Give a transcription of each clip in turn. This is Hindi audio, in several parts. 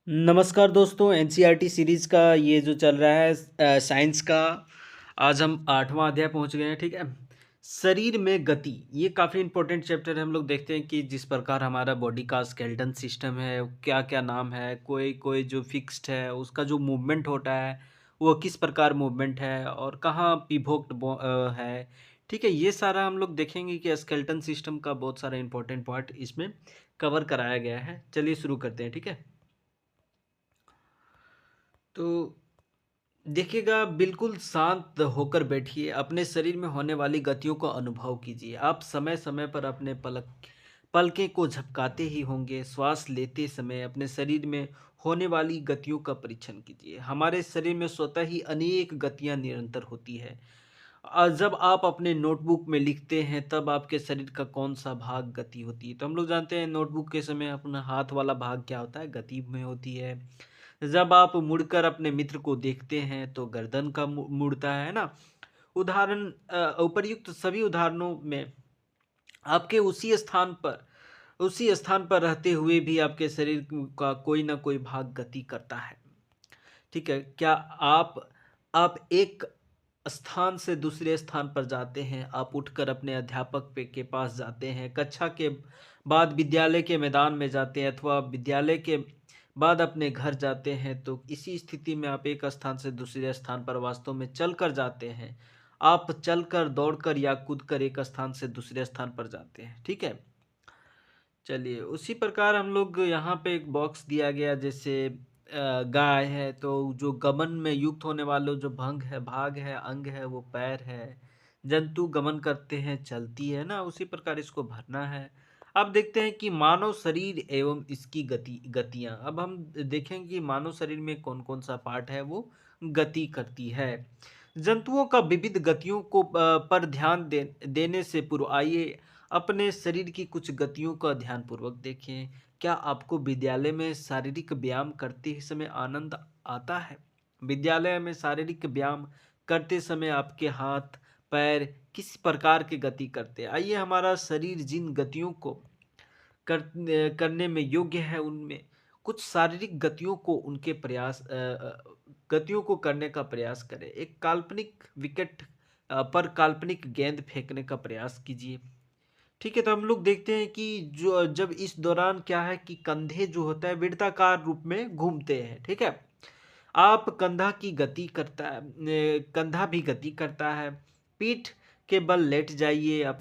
नमस्कार दोस्तों, एनसीईआरटी सीरीज़ का ये जो चल रहा है साइंस का। आज हम 8वां अध्याय पहुंच गए हैं, ठीक है। शरीर में गति, ये काफ़ी इंपॉर्टेंट चैप्टर है। हम लोग देखते हैं कि जिस प्रकार हमारा बॉडी का स्केलेटन सिस्टम है, क्या क्या नाम है, कोई कोई जो फिक्स्ड है उसका जो मूवमेंट होता है वो किस प्रकार मूवमेंट है और कहाँ पिवोट है, ठीक है। ये सारा हम लोग देखेंगे कि स्केलेटन सिस्टम का बहुत सारा इंपॉर्टेंट पार्ट इसमें कवर कराया गया है। चलिए शुरू करते हैं, ठीक है। तो देखिएगा, बिल्कुल शांत होकर बैठिए, अपने शरीर में होने वाली गतियों का अनुभव कीजिए। आप समय समय पर अपने पलकें को झपकाते ही होंगे। श्वास लेते समय अपने शरीर में होने वाली गतियों का परीक्षण कीजिए। हमारे शरीर में स्वतः ही अनेक गतियां निरंतर होती है। जब आप अपने नोटबुक में लिखते हैं तब आपके शरीर का कौन सा भाग गति होती है, तो हम लोग जानते हैं नोटबुक के समय अपना हाथ वाला भाग क्या होता है, गति में होती है। जब आप मुड़कर अपने मित्र को देखते हैं तो गर्दन का मुड़ता है ना। उपर्युक्त सभी उदाहरणों में आपके उसी स्थान पर रहते हुए भी आपके शरीर का कोई ना कोई भाग गति करता है, ठीक है। क्या आप एक स्थान से दूसरे स्थान पर जाते हैं, आप उठकर अपने अध्यापक के पास जाते हैं, कक्षा के बाद विद्यालय के मैदान में जाते हैं अथवा विद्यालय के बाद अपने घर जाते हैं, तो इसी स्थिति में आप एक स्थान से दूसरे स्थान पर वास्तव में चलकर जाते हैं। आप चलकर, दौड़कर या कूदकर एक स्थान से दूसरे स्थान पर जाते हैं, ठीक है। चलिए, उसी प्रकार हम लोग यहाँ पे एक बॉक्स दिया गया, जैसे गाय है तो जो गमन में युक्त होने वाले जो भाग है, अंग है, वो पैर है। जंतु गमन करते हैं, चलती है ना, उसी प्रकार इसको भरना है। अब देखते हैं कि मानव शरीर एवं इसकी गतियां। अब हम देखेंगे कि मानव शरीर में कौन कौन सा पार्ट है वो गति करती है। जंतुओं का विविध गतियों को पर ध्यान देने से पूर्व आइए अपने शरीर की कुछ गतियों का ध्यानपूर्वक देखें। क्या आपको विद्यालय में शारीरिक व्यायाम करते समय आनंद आता है? विद्यालय में शारीरिक व्यायाम करते समय आपके हाथ, पैर किस प्रकार की गति करते हैं? आइए, हमारा शरीर जिन गतियों को करने में योग्य है, उनमें कुछ शारीरिक गतियों को करने का प्रयास करें। एक काल्पनिक विकेट पर काल्पनिक गेंद फेंकने का प्रयास कीजिए। ठीक है, तो हम लोग देखते हैं कि जो जब इस दौरान क्या है कि कंधे जो होता है वृत्ताकार रूप में घूमते हैं, ठीक है। आप कंधा भी गति करता है। पीठ के बल लेट जाइए आप।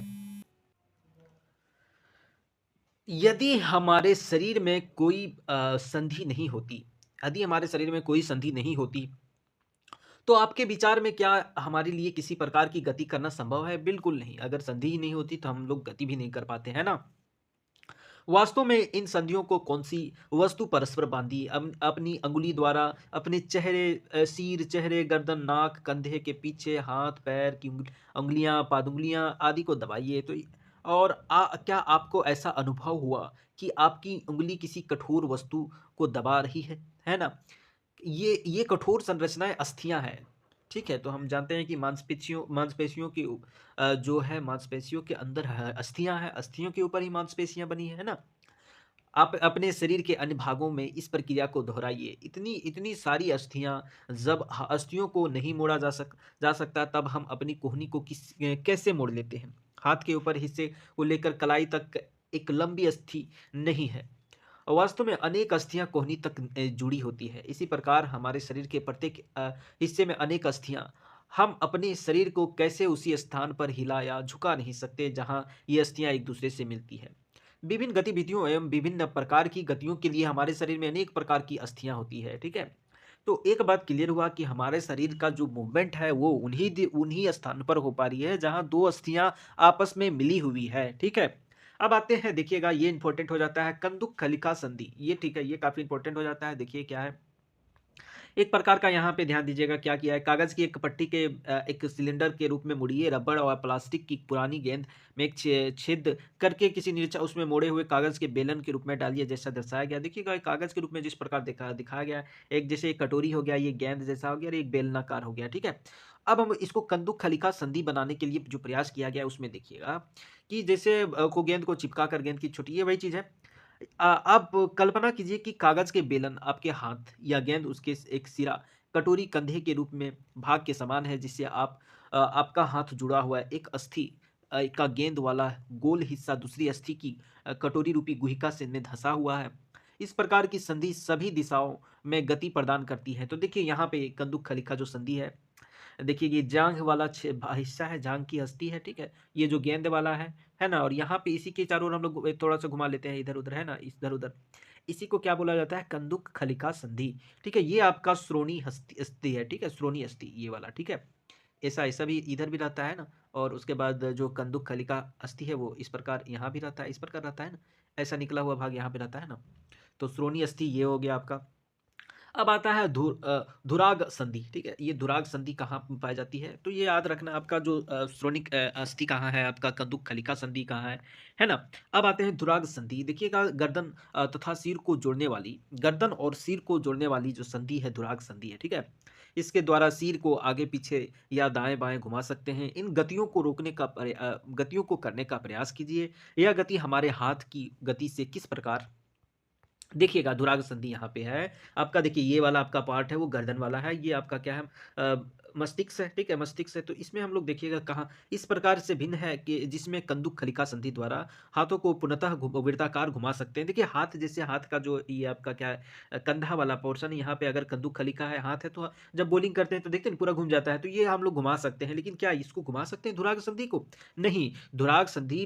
यदि हमारे शरीर में कोई संधि नहीं होती, यदि हमारे शरीर में कोई संधि नहीं होती, तो आपके विचार में क्या हमारे लिए किसी प्रकार की गति करना संभव है? बिल्कुल नहीं। अगर संधि ही नहीं होती तो हम लोग गति भी नहीं कर पाते, है ना? वास्तव में इन संधियों को कौन सी वस्तु परस्पर बांधी, अपनी अंगुली द्वारा अपने सिर, चेहरे, गर्दन, नाक, कंधे के पीछे, हाथ पैर की अंगुलियां, पादुंगलियां आदि को दबाइए। तो क्या आपको ऐसा अनुभव हुआ कि आपकी उंगली किसी कठोर वस्तु को दबा रही है ना? ये कठोर संरचनाएं अस्थियां हैं, ठीक है। तो हम जानते हैं कि मांसपेशियों की जो है मांसपेशियों के अंदर अस्थियां हैं, अस्थियों के ऊपर ही मांसपेशियां बनी है ना। आप अपने शरीर के अन्य भागों में इस प्रक्रिया को दोहराइए। इतनी इतनी सारी अस्थियां, जब अस्थियों को नहीं मोड़ा जा सकता, तब हम अपनी कोहनी को कैसे मोड़ लेते हैं। हाथ के ऊपर हिस्से को लेकर कलाई तक एक लंबी अस्थि नहीं है। वास्तव में अनेक अस्थियां कोहनी तक जुड़ी होती है। इसी प्रकार हमारे शरीर के प्रत्येक हिस्से में अनेक अस्थियां। हम अपने शरीर को कैसे उसी स्थान पर हिला या झुका नहीं सकते जहां ये अस्थियां एक दूसरे से मिलती है। विभिन्न गतिविधियों एवं विभिन्न प्रकार की गतियों के लिए हमारे शरीर में अनेक प्रकार की अस्थियां होती है, ठीक है। तो एक बात क्लियर हुआ कि हमारे शरीर का जो मूवमेंट है वो उन्हीं स्थान पर हो पा रही है जहां दो अस्थियां आपस में मिली हुई है, ठीक है। अब आते हैं, देखिएगा, ये इंपॉर्टेंट हो जाता है कंदुक खलिका संधि, ये ठीक है, ये काफी इंपॉर्टेंट हो जाता है। देखिए क्या है, एक प्रकार का यहाँ पे ध्यान दीजिएगा क्या किया है। कागज की एक पट्टी के एक सिलेंडर के रूप में मुड़िए। रबड़ और प्लास्टिक की पुरानी गेंद में एक छेद करके किसी निरचा उसमें मोड़े हुए कागज के बेलन के रूप में डालिए, जैसा दर्शाया गया। देखिएगा, एक कागज के रूप में जिस प्रकार दिखाया गया है, एक जैसे एक कटोरी हो गया, ये गेंद जैसा हो गया और एक बेलनाकार हो गया, ठीक है। अब हम इसको कंदुक खलिका संधि बनाने के लिए जो प्रयास किया गया है उसमें देखिएगा कि जैसे को गेंद को चिपका कर गेंद की छोटी, ये वही चीज है। आप कल्पना कीजिए कि कागज के बेलन आपके हाथ या गेंद उसके एक सिरा कटोरी कंधे के रूप में भाग के समान है जिससे आपका हाथ जुड़ा हुआ है एक अस्थि का गेंद वाला गोल हिस्सा दूसरी अस्थि की कटोरी रूपी गुहिका से में धंसा हुआ है। इस प्रकार की संधि सभी दिशाओं में गति प्रदान करती है। तो देखिए यहाँ पे कंदुक खलिखा जो संधि है, देखिए ये जांघ वाला हिस्सा है, जांघ की अस्थि है, ठीक है। ये जो गेंद वाला है ना, और यहाँ पे इसी के चारों ओर हम लोग थोड़ा सा घुमा लेते हैं इधर उधर, है ना, इधर उधर। इसी को क्या बोला जाता है? कंदुक खलिका संधि, ठीक है। ये आपका श्रोणी अस्थि है, ठीक है, श्रोणी अस्थि ये वाला, ठीक है। ऐसा ऐसा भी इधर भी रहता है ना, और उसके बाद जो कंदुक खलिका अस्थि है वो इस प्रकार यहाँ भी रहता है, इस प्रकार रहता है ना, ऐसा निकला हुआ भाग यहाँ पे रहता है ना। तो श्रोणी अस्थि ये हो गया आपका। अब आता है धुराग संधि, ठीक है। ये धुराग संधि कहाँ पाई जाती है? तो ये याद रखना, आपका जो श्रोणिक अस्थि कहाँ है, आपका कंदुक खलिका संधि कहाँ है ना। अब आते हैं धुराग संधि। देखिएगा, गर्दन तथा सिर को जोड़ने वाली, गर्दन और सिर को जोड़ने वाली जो संधि है धुराग संधि है, ठीक है। इसके द्वारा सिर को आगे पीछे या दाएं बाएं घुमा सकते हैं। इन गतियों को गतियों को करने का प्रयास कीजिए। यह गति हमारे हाथ की गति से किस प्रकार, देखिएगा धुराग संधि यहाँ पे है आपका। देखिए ये वाला आपका पार्ट है वो गर्दन वाला है, ये आपका क्या है, मस्तिष्क है, ठीक है, मस्तिष्क है। तो इसमें हम लोग देखिएगा कहाँ इस प्रकार से भिन्न है कि जिसमें कंदुक खलिका संधि द्वारा हाथों को पुनः वृत्ताकार घुमा सकते हैं। देखिए हाथ, जैसे हाथ का जो ये आपका क्या है, कंधा वाला पोर्शन है, यहाँ पे अगर कंदुक खलिका है हाथ है, तो जब बॉलिंग करते हैं तो देखते हैं पूरा घूम जाता है, तो ये हम लोग घुमा सकते हैं। लेकिन क्या इसको घुमा सकते हैं धुराग संधि को? नहीं। धुराग संधि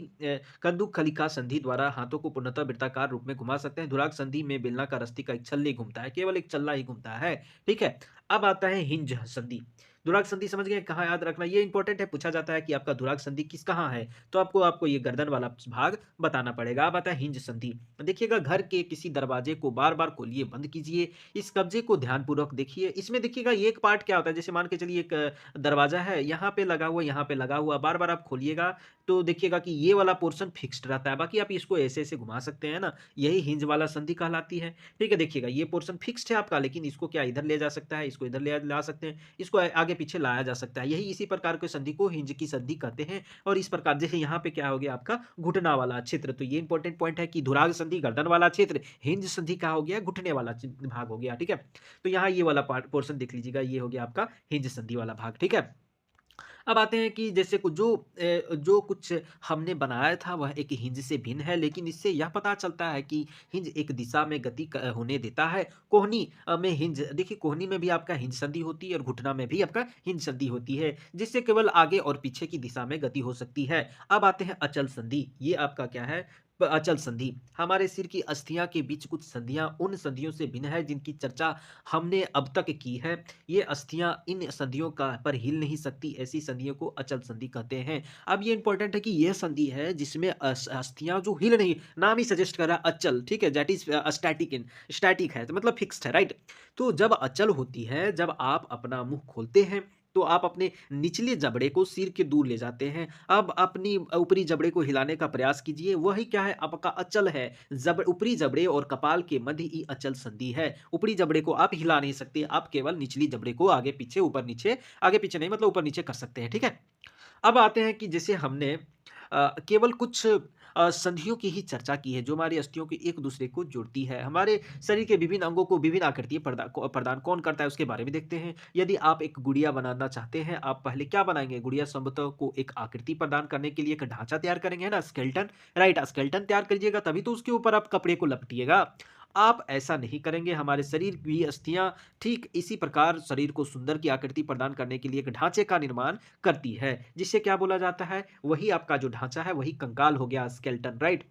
कंदुक खलिका संधि द्वारा हाथों को पूर्णतः वृत्ताकार रूप में घुमा सकते हैं। धुराग संधि में बेलनाकार अस्थि का एक छल्ले घूमता है, केवल एक छल्ला ही घूमता है, ठीक है। अब आता है हिंज संधि। धुराग संधि समझ गए कहाँ, याद रखना, ये इंपॉर्टेंट है, पूछा जाता है कि आपका धुराग संधि किस कहाँ है, तो आपको आपको ये गर्दन वाला भाग बताना पड़ेगा। अब आता है हिंज संधि। देखिएगा, घर के किसी दरवाजे को बार बार खोलिए बंद कीजिए, इस कब्जे को ध्यानपूर्वक देखिए। इसमें देखिएगा ये एक पार्ट क्या होता है, जैसे मान के चलिए एक दरवाजा है, यहाँ पे लगा हुआ, यहाँ पे लगा हुआ, बार बार आप खोलिएगा तो देखिएगा कि ये वाला पोर्शन फिक्स्ड रहता है, बाकी आप इसको ऐसे ऐसे घुमा सकते हैं ना, यही हिंज वाला संधि कहलाती है, ठीक है। देखिएगा ये पोर्शन फिक्स्ड है आपका, लेकिन इसको क्या इधर ले जा सकता है, इसको इधर ले ला सकते हैं, इसको आगे पीछे लाया जा सकता है, यही इसी प्रकार के संधि को हिंज की संधि कहते हैं। और इस प्रकार जैसे यहाँ पे क्या हो गया आपका घुटना वाला क्षेत्र, तो ये इंपॉर्टेंट पॉइंट है कि धुराग संधि गर्दन वाला क्षेत्र, हिंज संधि का हो गया घुटने वाला भाग हो गया, ठीक है। तो यहाँ ये वाला पार्ट पोर्शन देख लीजिएगा, ये हो गया आपका हिंज संधि वाला भाग, ठीक है। अब आते हैं कि जैसे कुछ जो कुछ हमने बनाया था वह एक हिंज से भिन्न है, लेकिन इससे यह पता चलता है कि हिंज एक दिशा में गति होने देता है। कोहनी में हिंज, देखिए कोहनी में भी आपका हिंज संधि होती है और घुटना में भी आपका हिंज संधि होती है, जिससे केवल आगे और पीछे की दिशा में गति हो सकती है। अब आते हैं अचल संधि। ये आपका क्या है, अचल संधि। हमारे सिर की अस्थियां के बीच कुछ संधियां उन संधियों से भिन्न है जिनकी चर्चा हमने अब तक की है। ये अस्थियां इन संधियों का पर हिल नहीं सकती, ऐसी संधियों को अचल संधि कहते हैं। अब ये इंपॉर्टेंट है कि यह संधि है जिसमें अस्थियां जो हिल नहीं, नाम ही सजेस्ट कर रहा है अचल, ठीक है, that is static, in static है तो मतलब फिक्स्ड है, राइट। तो जब अचल होती है, जब आप अपना मुंह खोलते हैं तो आप अपने निचले जबड़े को सिर के दूर ले जाते हैं। अब अपनी ऊपरी जबड़े को हिलाने का प्रयास कीजिए, वही क्या है आपका अचल है। ऊपरी जबड़े और कपाल के मध्य ही अचल संधि है। ऊपरी जबड़े को आप हिला नहीं सकते, आप केवल निचली जबड़े को आगे पीछे ऊपर नीचे, आगे पीछे नहीं मतलब ऊपर नीचे कर सकते हैं, ठीक है। अब आते हैं कि जैसे हमने केवल कुछ संधियों की ही चर्चा की है जो हमारी अस्थियों की एक दूसरे को जोड़ती है। हमारे शरीर के विभिन्न अंगों को विभिन्न आकृति प्रदान कौन करता है उसके बारे में देखते हैं। यदि आप एक गुड़िया बनाना चाहते हैं, आप पहले क्या बनाएंगे, गुड़िया संभवतः को एक आकृति प्रदान करने के लिए एक ढांचा तैयार करेंगे, है ना, स्केलेटन, राइट। स्केलेटन तैयार करिएगा तभी तो उसके ऊपर आप कपड़े को लपटिएगा। आप ऐसा नहीं करेंगे। हमारे शरीर की अस्थियां ठीक इसी प्रकार शरीर को सुंदर की आकृति प्रदान करने के लिए एक ढांचे का निर्माण करती है, जिससे क्या बोला जाता है, वही आपका जो ढांचा है वही कंकाल हो गया, स्केलेटन, राइट।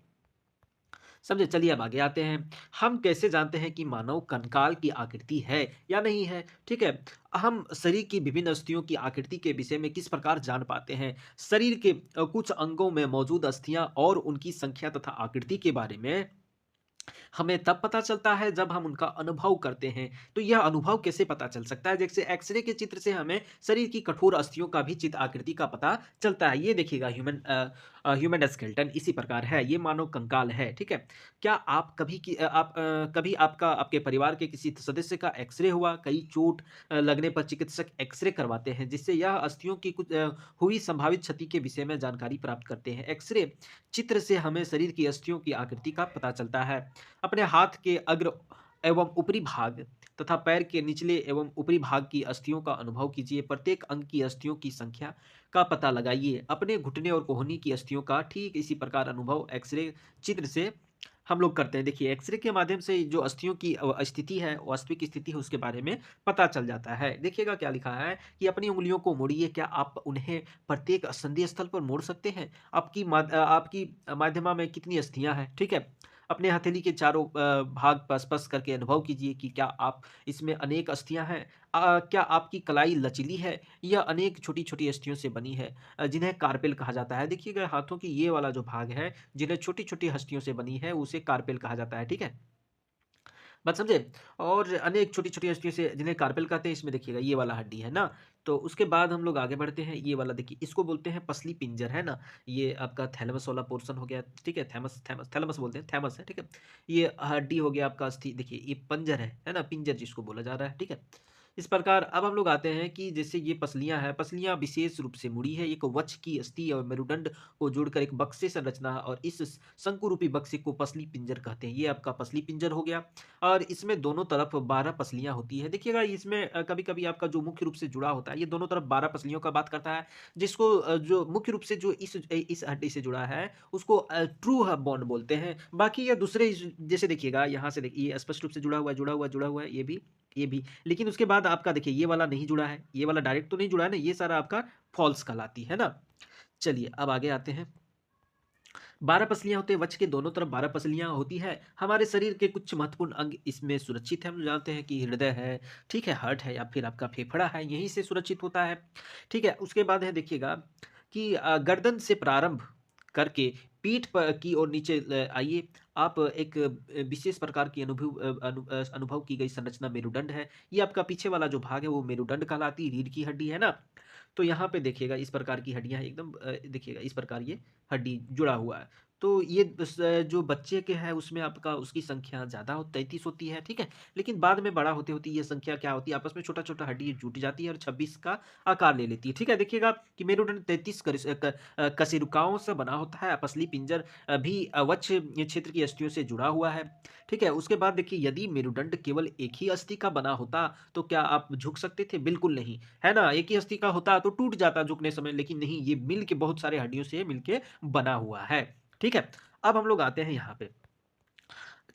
समझे, चलिए अब आगे आते हैं। हम कैसे जानते हैं कि मानव कंकाल की आकृति है या नहीं है, ठीक है। हम शरीर की विभिन्न अस्थियों की आकृति के विषय में किस प्रकार जान पाते हैं? शरीर के कुछ अंगों में मौजूद अस्थियां और उनकी संख्या तथा आकृति के बारे में हमें तब पता चलता है जब हम उनका अनुभव करते हैं। तो यह अनुभव कैसे पता चल सकता है? जैसे एक्सरे के चित्र से हमें शरीर की कठोर अस्थियों का भी चित्र आकृति का पता चलता है। ये देखिएगा ह्यूमन स्केलेटन इसी प्रकार है, ये मानव कंकाल है, ठीक है। क्या आप कभी आपका आपके परिवार के किसी सदस्य का एक्सरे हुआ? कई चोट लगने पर चिकित्सक एक्सरे करवाते हैं जिससे यह अस्थियों की कुछ हुई संभावित क्षति के विषय में जानकारी प्राप्त करते हैं। एक्सरे चित्र से हमें शरीर की अस्थियों की आकृति का पता चलता है। अपने हाथ के अग्र एवं ऊपरी भाग तथा पैर के निचले एवं ऊपरी भाग की अस्थियों का अनुभव कीजिए। प्रत्येक अंग की अस्थियों की संख्या का पता लगाइए। अपने घुटने और कोहनी की अस्थियों का ठीक इसी प्रकार अनुभव एक्सरे चित्र से हम लोग करते हैं। देखिए, एक्सरे के माध्यम से जो अस्थियों की स्थिति है, वास्तविक स्थिति है, उसके बारे में पता चल जाता है। देखिएगा क्या लिखा है कि अपनी उँगलियों को मोड़िए, क्या आप उन्हें प्रत्येक संधि स्थल पर मोड़ सकते हैं? आपकी माध्यमा में कितनी अस्थियाँ हैं, ठीक है? अपने हथेली के चारों भाग पर स्पर्श करके अनुभव कीजिए कि क्या आप इसमें अनेक अस्थियाँ हैं? क्या आपकी कलाई लचीली है या अनेक छोटी-छोटी अस्थियों से बनी है, जिन्हें कार्पेल कहा जाता है। देखिएगा हाथों की ये वाला जो भाग है, जिन्हें छोटी-छोटी हस्तियों से बनी है, उसे कार्पेल कहा जाता है, ठीक है? बात समझे? और अनेक छोटी-छोटी हस्तियों से जिन्हें कार्पेल कहते हैं, इसमें देखिएगा ये वाला हड्डी है ना? तो उसके बाद हम लोग आगे बढ़ते हैं, ये वाला देखिए, इसको बोलते हैं पसली पिंजर, है ना? ये आपका थैलेमस वाला पोर्शन हो गया, ठीक है? थैमस थैमस थैलेमस बोलते हैं, थैमस है, ठीक है? ये हड्डी हो गया आपका अस्थि, देखिए ये पंजर है ना? पिंजर जिसको बोला जा रहा है, ठीक है? इस प्रकार अब हम लोग आते हैं कि जैसे ये पसलियाँ हैं, पसलियाँ विशेष रूप से मुड़ी है, एक वक्ष की अस्थि और मेरुदंड को जोड़कर एक बक्से संरचना है और इस शंकु रूपी बक्से को पसली पिंजर कहते हैं। ये आपका पसली पिंजर हो गया और इसमें दोनों तरफ 12 पसलियाँ होती हैं। देखिएगा इसमें कभी-कभी आपका जो मुख्य रूप से जुड़ा होता है, ये दोनों तरफ 12 पसलियों का बात करता है, जिसको जो मुख्य रूप से जो इस हड्डी से जुड़ा है, उसको ट्रू ह बॉन्ड बोलते हैं। बाकी ये दूसरे इस जैसे देखिएगा यहाँ से देखिए ये स्पष्ट रूप से जुड़ा हुआ है, जुड़ा हुआ है, जुड़ा हुआ है, ये भी। लेकिन उसके बाद आपका देखिए ये वाला नहीं जुड़ा है, ये वाला डायरेक्ट तो नहीं जुड़ा है ना, ये सारा आपका फ़ॉल्स कहलाती है ना? चलिए अब आगे आते हैं। 12 पसलियाँ होते हैं, वक्ष के दोनों तरफ 12 पसलियाँ होती है। हमारे शरीर के कुछ महत्वपूर्ण अंग इसमें सुरक्षित हैं। हम जानते हैं कि हृदय है, ठीक है, हार्ट है या फिर आपका फेफड़ा है, यहीं से सुरक्षित होता है। ठीक है, उसके बाद है देखिएगा कि गर्दन से प्रारंभ करके पीठ की ओर नीचे आइए। आप एक विशेष प्रकार की अनुभव की गई संरचना मेरुदंड है। ये आपका पीछे वाला जो भाग है वो मेरुदंड कहलाती है, रीढ़ की हड्डी है ना? तो यहाँ पे देखिएगा इस प्रकार की हड्डियाँ हैं एकदम, देखिएगा इस प्रकार ये हड्डी जुड़ा हुआ है। तो ये जो बच्चे के है उसमें आपका उसकी संख्या ज़्यादा हो 33 होती है, ठीक है? लेकिन बाद में बड़ा होते-होते ये संख्या क्या होती है, आपस में छोटा-छोटा हड्डी जुट जाती है और 26 का आकार ले लेती है, ठीक है? देखिएगा कि मेरुदंड 33 कशेरुकाओं से बना होता है। पसली पिंजर भी वक्ष क्षेत्र की अस्थियों से जुड़ा हुआ है, ठीक है? उसके बाद देखिए यदि मेरुदंड केवल एक ही अस्थि का बना होता, तो क्या आप झुक सकते थे? बिल्कुल नहीं, है ना? एक ही अस्थि का होता तो टूट जाता झुकने समय, लेकिन नहीं, ये मिल के बहुत सारे हड्डियों से मिल के बना हुआ है, ठीक है? अब हम लोग आते हैं यहाँ पे।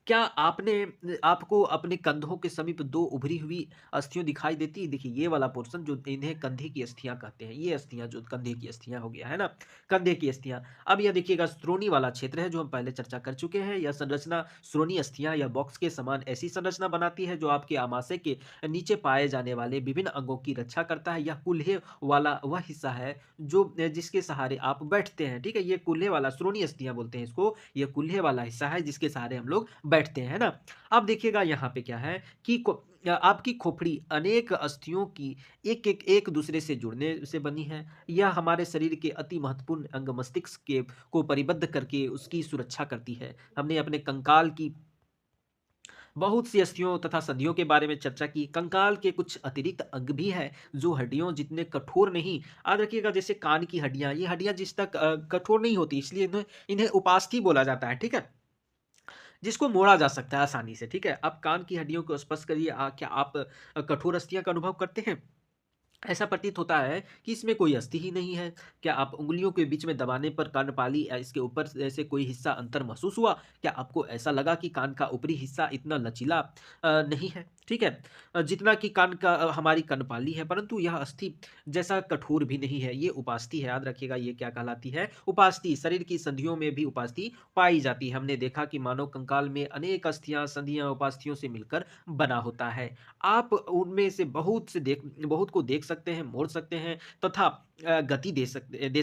क्या आपको अपने कंधों के समीप 2 उभरी हुई अस्थियाँ दिखाई देती है? देखिए ये वाला पोर्शन जो इन्हें कंधे की अस्थियाँ कहते हैं। ये अस्थियाँ जो कंधे की अस्थियाँ हो गया, है ना? कंधे की अस्थियाँ। अब यह देखिएगा श्रोणि वाला क्षेत्र है जो हम पहले चर्चा कर चुके हैं। यह संरचना श्रोणि अस्थियाँ या बॉक्स के समान ऐसी संरचना बनाती है जो आपके आमाशय के नीचे पाए जाने वाले विभिन्न अंगों की रक्षा करता है। यह कूल्हे वाला वह हिस्सा है जो जिसके सहारे आप बैठते हैं, ठीक है? ये कूल्हे वाला श्रोणि अस्थियाँ बोलते हैं इसको। ये कूल्हे वाला हिस्सा है जिसके सहारे हम लोग बैठते हैं, है ना? अब देखिएगा यहाँ पे क्या है कि आपकी खोपड़ी अनेक अस्थियों की एक दूसरे से जुड़ने से बनी है। यह हमारे शरीर के अति महत्वपूर्ण अंग मस्तिष्क के को परिबद्ध करके उसकी सुरक्षा करती है। हमने अपने कंकाल की बहुत सी अस्थियों तथा संधियों के बारे में चर्चा की। कंकाल के कुछ अतिरिक्त अंग भी हैं जो हड्डियों जितने कठोर नहीं, याद रखिएगा जैसे कान की हड्डियाँ, ये हड्डियाँ जिस तक कठोर नहीं होती, इसलिए इन्हें इन्हें उपास्थि बोला जाता है, ठीक है? जिसको मोड़ा जा सकता है आसानी से, ठीक है? आप कान की हड्डियों को स्पर्श करिए, क्या आप कठोर अस्थियाँ का अनुभव करते हैं? ऐसा प्रतीत होता है कि इसमें कोई अस्थि ही नहीं है। क्या आप उँगलियों के बीच में दबाने पर कर्णपाली या इसके ऊपर से कोई हिस्सा अंतर महसूस हुआ? क्या आपको ऐसा लगा कि कान का ऊपरी हिस्सा इतना लचीला नहीं है, ठीक है? जितना कि कान का हमारी कर्णपाली है, परंतु यह अस्थि जैसा कठोर भी नहीं है। ये उपास्थि है, याद रखिएगा ये क्या कहलाती है? उपास्थि। शरीर की संधियों में भी उपास्थि पाई जाती है। हमने देखा कि मानव कंकाल में अनेक अस्थियाँ, संधियाँ उपास्थियों से मिलकर बना होता है। आप उनमें से बहुत को देख सकते हैं, मोड़ सकते हैं तथा गति दे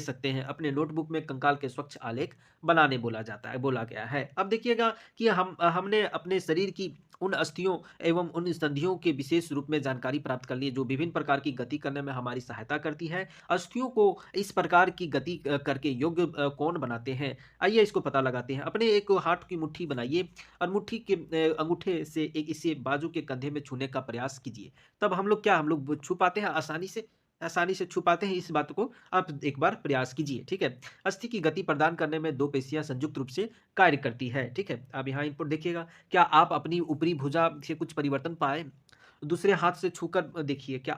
सकते हैं। अपने नोटबुक में कंकाल के स्वच्छ आलेख बनाने बोला गया है। अब देखिएगा कि हमने अपने शरीर की उन अस्थियों एवं उन संधियों के विशेष रूप में जानकारी प्राप्त कर ली है, जो विभिन्न प्रकार की गति करने में हमारी सहायता करती है। अस्थियों को इस प्रकार की गति करके योग्य कौन बनाते हैं? आइए इसको पता लगाते हैं। अपने एक हाथ की मुट्ठी बनाइए और मुट्ठी के अंगूठे से एक इसे बाजू के कंधे में छूने का प्रयास कीजिए। तब हम लोग छू पाते हैं आसानी से? आसानी से छू पाते हैं, इस बात को आप एक बार प्रयास कीजिए, ठीक है? अस्थि की गति प्रदान करने में 2 पेशियाँ संयुक्त रूप से कार्य करती है, ठीक है? अब यहाँ इनपुट देखिएगा, क्या आप अपनी ऊपरी भुजा से कुछ परिवर्तन पाए? दूसरे हाथ से छूकर देखिए, क्या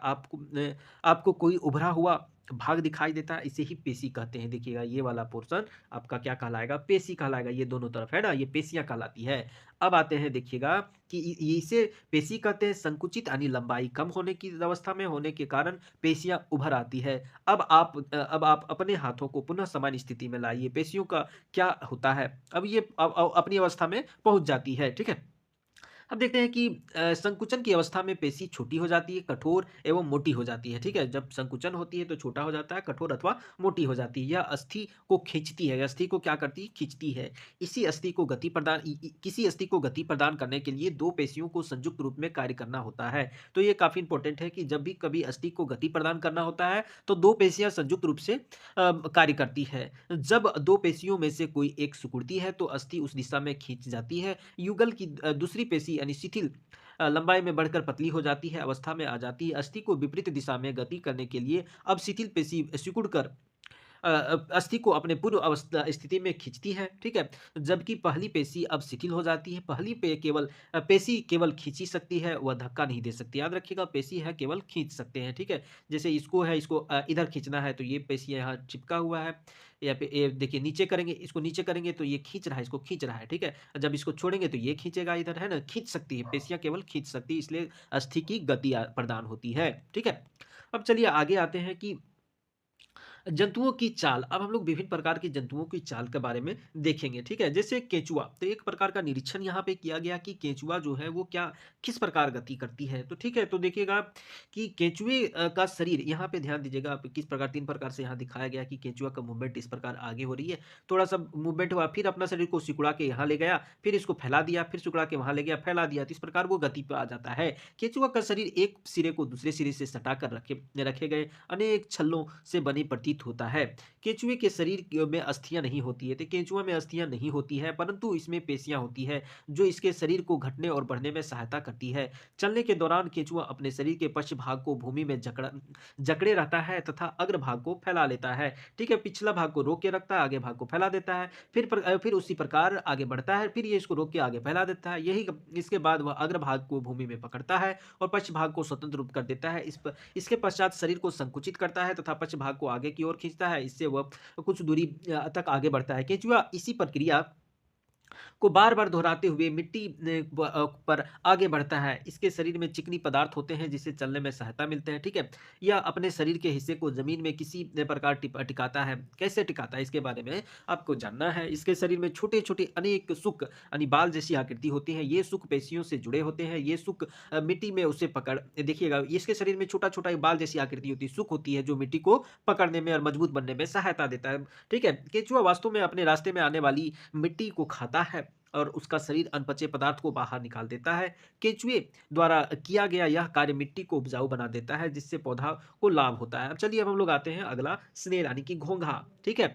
आपको कोई उभरा हुआ भाग दिखाई देता है? इसे ही पेशी कहते हैं। देखिएगा ये वाला पोर्शन आपका क्या कहलाएगा? पेशी कहलाएगा, ये दोनों तरफ, है ना? ये पेशियाँ कहलाती है। अब आते हैं देखिएगा कि इसे पेशी कहते हैं, संकुचित यानी लंबाई कम होने की अवस्था में होने के कारण पेशियाँ उभर आती है। अब आप अपने हाथों को पुनः सामान्य स्थिति में लाइए। पेशियों का क्या होता है? अब ये अपनी अवस्था में पहुँच जाती है, ठीक है? अब देखते हैं कि संकुचन की अवस्था में पेशी छोटी हो जाती है, कठोर एवं मोटी हो जाती है, ठीक है? जब संकुचन होती है तो छोटा हो जाता है, कठोर अथवा मोटी हो जाती है। यह अस्थि को खींचती है, अस्थि को क्या करती है? खींचती है। किसी अस्थि को गति प्रदान करने के लिए 2 पेशियों को संयुक्त रूप में कार्य करना होता है। तो ये काफ़ी इंपॉर्टेंट है कि जब भी कभी अस्थि को गति प्रदान करना होता है, तो 2 पेशियाँ संयुक्त रूप से कार्य करती है। जब 2 पेशियों में से कोई एक सिकुड़ती है, तो अस्थि उस दिशा में खींच जाती है। युगल की दूसरी पेशी यानी शिथिल लंबाई में बढ़कर पतली हो जाती है, अवस्था में आ जाती है। अस्थि को विपरीत दिशा में गति करने के लिए अब शिथिल पेशी सिकुड़कर अस्थि को अपने पूर्व अवस्था स्थिति में खींचती है, ठीक है? जबकि पहली पेशी अब शिथिल हो जाती है। पहली पे केवल पेशी केवल खींच ही सकती है, वह धक्का नहीं दे सकती। याद रखिएगा, पेशी है केवल खींच सकते हैं, ठीक है? जैसे इसको है, इसको इधर खींचना है तो ये पेशी यहाँ चिपका हुआ है, या पे ये देखिए नीचे करेंगे, इसको नीचे करेंगे तो ये खींच रहा है, इसको खींच रहा है, ठीक है? जब इसको छोड़ेंगे तो ये खींचेगा इधर, है ना? खींच सकती है, पेशियाँ केवल खींच सकती है, इसलिए अस्थि की गति प्रदान होती है, ठीक है? अब चलिए आगे आते हैं कि जंतुओं की चाल। अब हम लोग विभिन्न प्रकार के जंतुओं की चाल के बारे में देखेंगे, ठीक है? जैसे केंचुआ, तो एक प्रकार का निरीक्षण यहाँ पे किया गया कि केंचुआ जो है वो क्या किस प्रकार गति करती है, तो ठीक है? तो देखिएगा कि केंचुए का शरीर, यहाँ पे ध्यान दीजिएगा आप, किस प्रकार 3 प्रकार से यहाँ दिखाया गया कि केंचुआ का मूवमेंट इस प्रकार आगे हो रही है, थोड़ा-सा मूवमेंट हुआ, फिर अपना शरीर को सिकुड़ा के यहाँ ले गया, फिर इसको फैला दिया, फिर सिकुड़ा के वहाँ ले गया, फैला दिया, तो इस प्रकार वो गति पे आ जाता है। केंचुआ का शरीर एक सिरे को दूसरे सिरे से सटाकर रखे रखे गए अनेक छल्लों से बनी प्रतीत होता है। केंचुए के शरीर में अस्थियां नहीं होती है, तो केंचुआ में अस्थियां नहीं होती है, परंतु इसमें पेशियां होती है जो इसके शरीर को घटने और बढ़ने में सहायता करती है। चलने के दौरान केंचुआ अपने शरीर के पश्च भाग को भूमि में जकड़े रहता है तथा अग्र भाग को फैला लेता है, ठीक है? पिछला भाग को रोक के रखता है, आगे भाग को फैला देता है, फिर उसी प्रकार आगे बढ़ता है, फिर ये इसको रोक के आगे फैला देता है। यही इसके बाद वह अग्र भाग को भूमि में पकड़ता है और पश्च भाग को स्वतंत्र रूप कर देता है। इसके पश्चात शरीर को संकुचित करता है तथा पश्च भाग को आगे की ओर खींचता है, इससे वह कुछ दूरी तक आगे बढ़ता है। केंचुआ इसी प्रक्रिया को बार-बार दोहराते हुए मिट्टी पर आगे बढ़ता है। इसके शरीर में चिकनी पदार्थ होते हैं जिससे चलने में सहायता मिलते हैं, ठीक है? यह अपने शरीर के हिस्से को ज़मीन में किसी प्रकार टिकाता है। कैसे टिकाता है इसके बारे में आपको जानना है। इसके शरीर में छोटे-छोटे अनेक सुक यानी बाल जैसी आकृति होती है। ये सुक पेशियों से जुड़े होते हैं। ये सुक मिट्टी में उसे पकड़ देखिएगा, इसके शरीर में छोटा-छोटा एक बाल जैसी आकृति होती है, सुक होती है जो मिट्टी को पकड़ने में और मजबूत बनने में सहायता देता है, ठीक है? केंचुआ वास्तव में अपने रास्ते में आने वाली मिट्टी को खाता है और उसका शरीर अनपचे पदार्थ को बाहर निकाल देता है। केंचुए द्वारा किया गया यह कार्य मिट्टी को उपजाऊ बना देता है जिससे पौधा को लाभ होता है। अब चलिए अब हम लोग आते हैं अगला, स्नेल यानी कि घोंघा, ठीक है?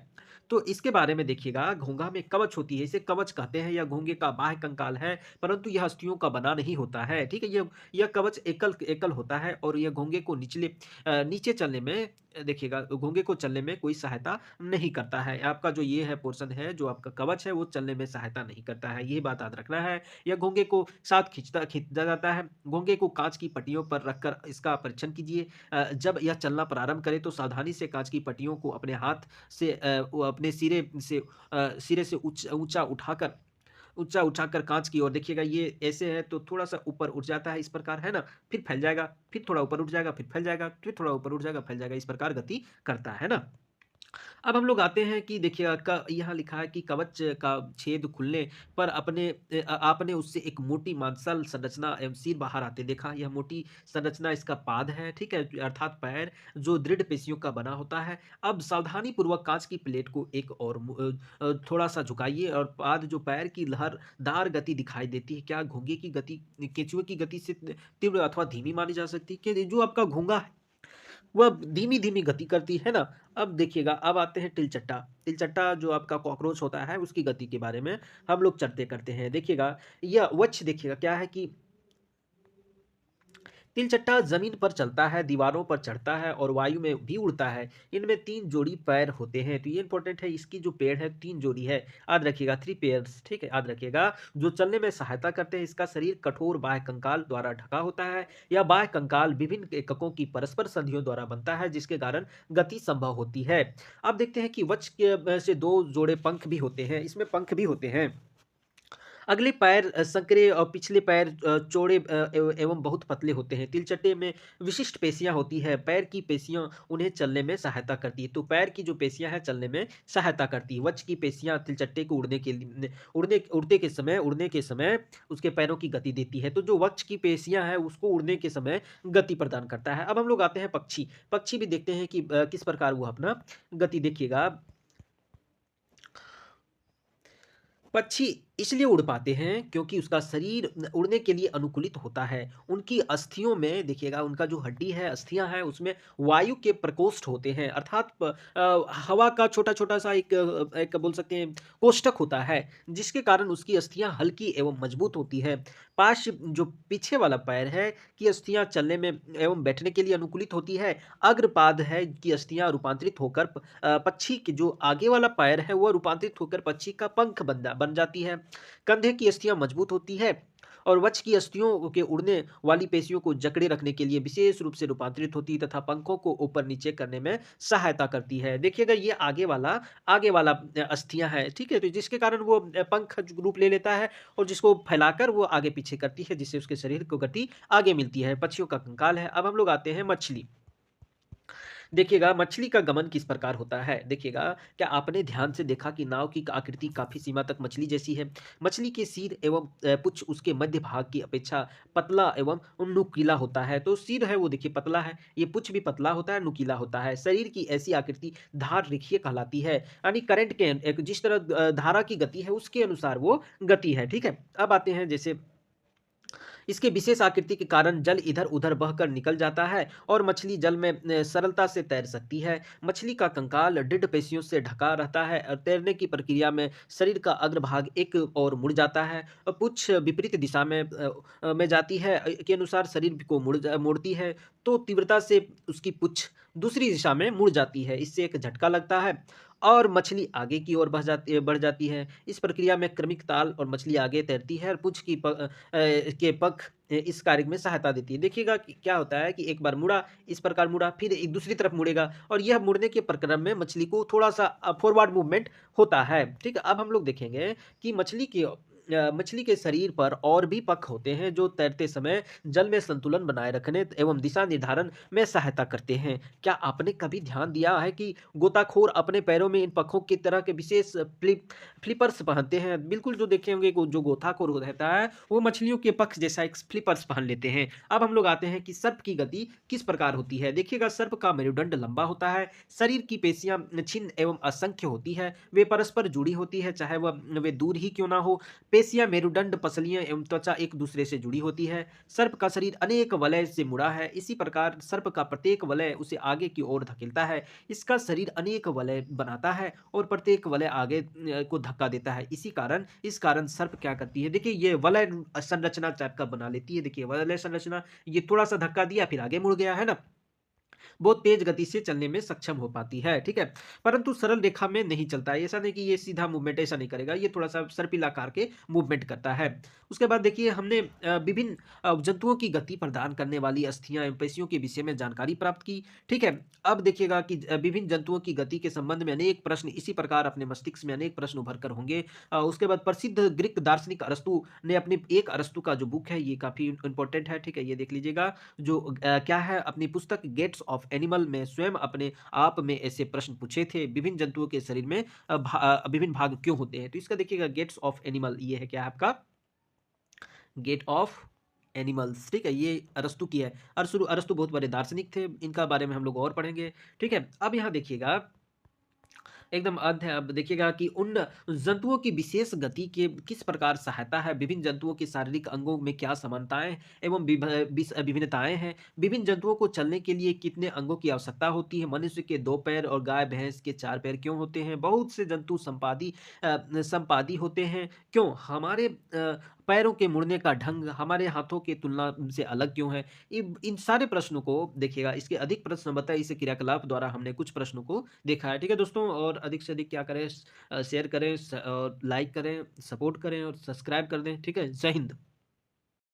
तो इसके बारे में देखिएगा, घोंघा में कवच होती है, इसे कवच कहते हैं। यह घोंघे का बाह्य कंकाल है, परंतु यह अस्थियों का बना नहीं होता है, ठीक है? यह कवच एकल एकल होता है और यह घोंघे को नीचे चलने में देखिएगा, घोंघे को चलने में कोई सहायता नहीं करता है। आपका जो ये है पोर्शन है, जो आपका कवच है, वो चलने में सहायता नहीं करता है, ये बात याद रखना है। यह घोंघे को साथ खींचा जाता है। घोंघे को काँच की पट्टियों पर रखकर इसका परीक्षण कीजिए। जब यह चलना प्रारंभ करे तो सावधानी से काँच की पट्टियों को अपने हाथ से वो अपने सिरे से ऊँचा उठाकर काँच की ओर देखिएगा, ये ऐसे है तो थोड़ा-सा ऊपर उठ जाता है इस प्रकार, है ना? फिर फैल जाएगा, फिर थोड़ा ऊपर उठ जाएगा, फिर फैल जाएगा, फिर थोड़ा ऊपर उठ जाएगा, फैल जाएगा, इस प्रकार गति करता है ना? अब हम लोग आते हैं कि देखिए यहाँ लिखा है कि कवच का छेद खुलने पर आपने उससे एक मोटी मांसल संरचना एवं सिर बाहर आते देखा। यह मोटी संरचना इसका पाद है, ठीक है? अर्थात पैर जो दृढ़ पेशियों का बना होता है। अब सावधानी पूर्वक काँच की प्लेट को एक और थोड़ा-सा झुकाइए और पाद जो पैर की लहरदार गति दिखाई देती है। क्या घोंघे की गति केंचुए की गति से तीव्र अथवा धीमी मानी जा सकती है? कि जो आपका घोंघा है वह धीमी-धीमी गति करती है ना? अब देखिएगा, अब आते हैं तिलचट्टा। तिलचट्टा जो आपका कॉकरोच होता है, उसकी गति के बारे में हम लोग चर्चा करते हैं। देखिएगा, यह वृक्ष देखिएगा क्या है कि तिलचट्टा जमीन पर चलता है, दीवारों पर चढ़ता है और वायु में भी उड़ता है। इनमें 3 जोड़ी पैर होते हैं। तो ये इंपॉर्टेंट है, इसकी जो पेड़ है 3 जोड़ी है। याद रखिएगा 3 पेयर्स, ठीक है? याद रखिएगा जो चलने में सहायता करते हैं। इसका शरीर कठोर बाह्य कंकाल द्वारा ढका होता है। यह बाह्य कंकाल विभिन्न एककों की परस्पर संधियों द्वारा बनता है, जिसके कारण गति संभव होती है। अब देखते हैं कि वृक्ष के से 2 जोड़े पंख भी होते हैं। इसमें पंख भी होते हैं। अगले पैर संकरे और पिछले पैर चौड़े एवं बहुत पतले होते हैं। तिलचट्टे में विशिष्ट पेशियाँ होती है। पैर की पेशियाँ उन्हें चलने में सहायता करती है। तो पैर की जो पेशियाँ हैं चलने में सहायता करती है। वृक्ष की पेशियाँ तिलचट्टे को उड़ने के समय उसके पैरों की गति देती है। तो जो वृक्ष की पेशियाँ हैं उसको उड़ने के समय गति प्रदान करता है। अब हम लोग आते हैं पक्षी। पक्षी भी देखते हैं कि किस प्रकार वो अपना गति देखिएगा। पक्षी इसलिए उड़ पाते हैं क्योंकि उसका शरीर उड़ने के लिए अनुकूलित होता है। उनकी अस्थियों में देखिएगा, उनका जो हड्डी है, अस्थियां हैं, उसमें वायु के प्रकोष्ठ होते हैं, अर्थात हवा का छोटा छोटा सा एक बोल सकते हैं कोष्ठक होता है, जिसके कारण उसकी अस्थियां हल्की एवं मजबूत होती है। पाश जो पीछे वाला पैर है की अस्थियां चलने में एवं बैठने के लिए अनुकूलित होती है। अग्रपाद है की अस्थियां रूपांतरित होकर पक्षी के जो आगे वाला पैर है वह रूपांतरित होकर पक्षी का पंख बन जाती है। कंधे की अस्थियां मजबूत होती है और वक्ष की अस्थियों के उड़ने वाली पेशियों को जकड़े रखने के लिए विशेष रूप से रूपांतरित होती है तथा पंखों को ऊपर नीचे करने में सहायता करती है। देखिएगा ये आगे वाला अस्थियां है, ठीक है? तो जिसके कारण वो पंख रूप ले लेता है और जिसको फैलाकर वो आगे पीछे करती है, जिससे उसके शरीर को गति आगे मिलती है। पक्षियों का कंकाल है। अब हम लोग आते हैं मछली। देखिएगा मछली का गमन किस प्रकार होता है। देखिएगा, क्या आपने ध्यान से देखा कि नाव की आकृति काफी सीमा तक मछली जैसी है। मछली के सिर एवं पुच्छ उसके मध्य भाग की अपेक्षा पतला एवं नुकीला होता है। तो सिर है वो देखिए पतला है, ये पुच्छ भी पतला होता है, नुकीला होता है। शरीर की ऐसी आकृति धार रेखीय कहलाती है, यानी करंट के जिस तरह धारा की गति है उसके अनुसार वो गति है, ठीक है? अब आते हैं जैसे इसके विशेष आकृति के कारण जल इधर-उधर बहकर निकल जाता है और मछली जल में सरलता से तैर सकती है। मछली का कंकाल दृढ़ पेशियों से ढका रहता है और तैरने की प्रक्रिया में शरीर का अग्रभाग एक ओर मुड़ जाता है और पुच्छ विपरीत दिशा में जाती है के अनुसार शरीर को मोड़ती है, तो तीव्रता से उसकी पुच्छ दूसरी दिशा में मुड़ जाती है। इससे एक झटका लगता है और मछली आगे की ओर बढ़ जाती है। इस प्रक्रिया में क्रमिक ताल और मछली आगे तैरती है और पुच्छ के पख इस कार्य में सहायता देती है। देखिएगा कि क्या होता है कि एक बार मुड़ा, इस प्रकार मुड़ा, फिर एक दूसरी तरफ मुड़ेगा और यह मुड़ने के प्रक्रम में मछली को थोड़ा-सा फॉरवर्ड मूवमेंट होता है। ठीक है? अब हम लोग देखेंगे कि मछली के शरीर पर और भी पख होते हैं जो तैरते समय जल में संतुलन बनाए रखने एवं दिशा निर्धारण में सहायता करते हैं। क्या आपने कभी ध्यान दिया है कि गोताखोर अपने पैरों में इन पखों की तरह के विशेष फ्लिपर्स पहनते हैं? बिल्कुल जो देखे होंगे जो गोताखोर रहता है वो मछलियों के पख जैसा एक फ्लिपर्स पहन लेते हैं। अब हम लोग आते हैं कि सर्प की गति किस प्रकार होती है। देखिएगा सर्प का मेरुदंड लंबा होता है, शरीर की पेशियां छिन्न एवं असंख्य होती है, वे परस्पर जुड़ी होती है चाहे वह वे दूर ही क्यों ना हो। पेशियां, मेरुदंड, पसलियां एवं त्वचा एक दूसरे से जुड़ी होती है। सर्प का शरीर अनेक वलय से मुड़ा है, इसी प्रकार सर्प का प्रत्येक वलय उसे आगे की ओर धकेलता है। इसका शरीर अनेक वलय बनाता है और प्रत्येक वलय आगे को धक्का देता है। इस कारण सर्प क्या करती है, देखिए ये वलय संरचना टाइप का बना लेती है। देखिए वलय संरचना, ये थोड़ा सा धक्का दिया फिर आगे मुड़ गया, है ना? बहुत तेज गति से चलने में सक्षम हो पाती है, ठीक है? परंतु सरल रेखा में नहीं चलता है। ऐसा नहीं कि ये सीधा मूवमेंट ऐसा नहीं करेगा, ये थोड़ा-सा सर्पिल आकार के मूवमेंट करता है। उसके बाद देखिए हमने विभिन्न जंतुओं की गति प्रदान करने वाली अस्थियाँ एवं पेशियों के विषय में जानकारी प्राप्त की, ठीक है? अब देखिएगा कि विभिन्न जंतुओं की गति के संबंध में अनेक प्रश्न इसी प्रकार अपने मस्तिष्क में अनेक प्रश्न उभर कर होंगे। उसके बाद प्रसिद्ध ग्रीक दार्शनिक अरस्तू ने अपनी एक अरस्तू का जो बुक है ये काफ़ी इम्पोर्टेंट है, ठीक है? ये देख लीजिएगा जो क्या है अपनी पुस्तक गेट्स ऑफ एनिमल में स्वयं अपने आप में ऐसे प्रश्न पूछे थे, विभिन्न जंतुओं के शरीर में विभिन्न भाग क्यों होते हैं? तो इसका देखिएगा गेट्स ऑफ एनिमल ये है क्या है आपका गेट ऑफ एनिमल्स, ठीक है? ये अरस्तू की है। अरस्तू अरस्तू बहुत बड़े दार्शनिक थे, इनका बारे में हम लोग और पढ़ेंगे, ठीक है? अब यहाँ देखिएगा एकदम अंत है। अब देखिएगा कि उन जंतुओं की विशेष गति के किस प्रकार सहायता है, विभिन्न जंतुओं के शारीरिक अंगों में क्या समानताएं एवं विभिन्नताएं हैं, विभिन्न जंतुओं को चलने के लिए कितने अंगों की आवश्यकता होती है, मनुष्य के 2 पैर और गाय भैंस के 4 पैर क्यों होते हैं, बहुत से जंतु संपादी होते हैं क्यों, हमारे पैरों के मुड़ने का ढंग हमारे हाथों की तुलना से अलग क्यों है? इन सारे प्रश्नों को देखिएगा, इसके अधिक प्रश्न बताइए इस क्रियाकलाप द्वारा हमने कुछ प्रश्नों को देखा है, ठीक है दोस्तों? और अधिक से अधिक क्या करें शेयर करें और लाइक करें, सपोर्ट करें और सब्सक्राइब कर दें, ठीक है? जय हिंद।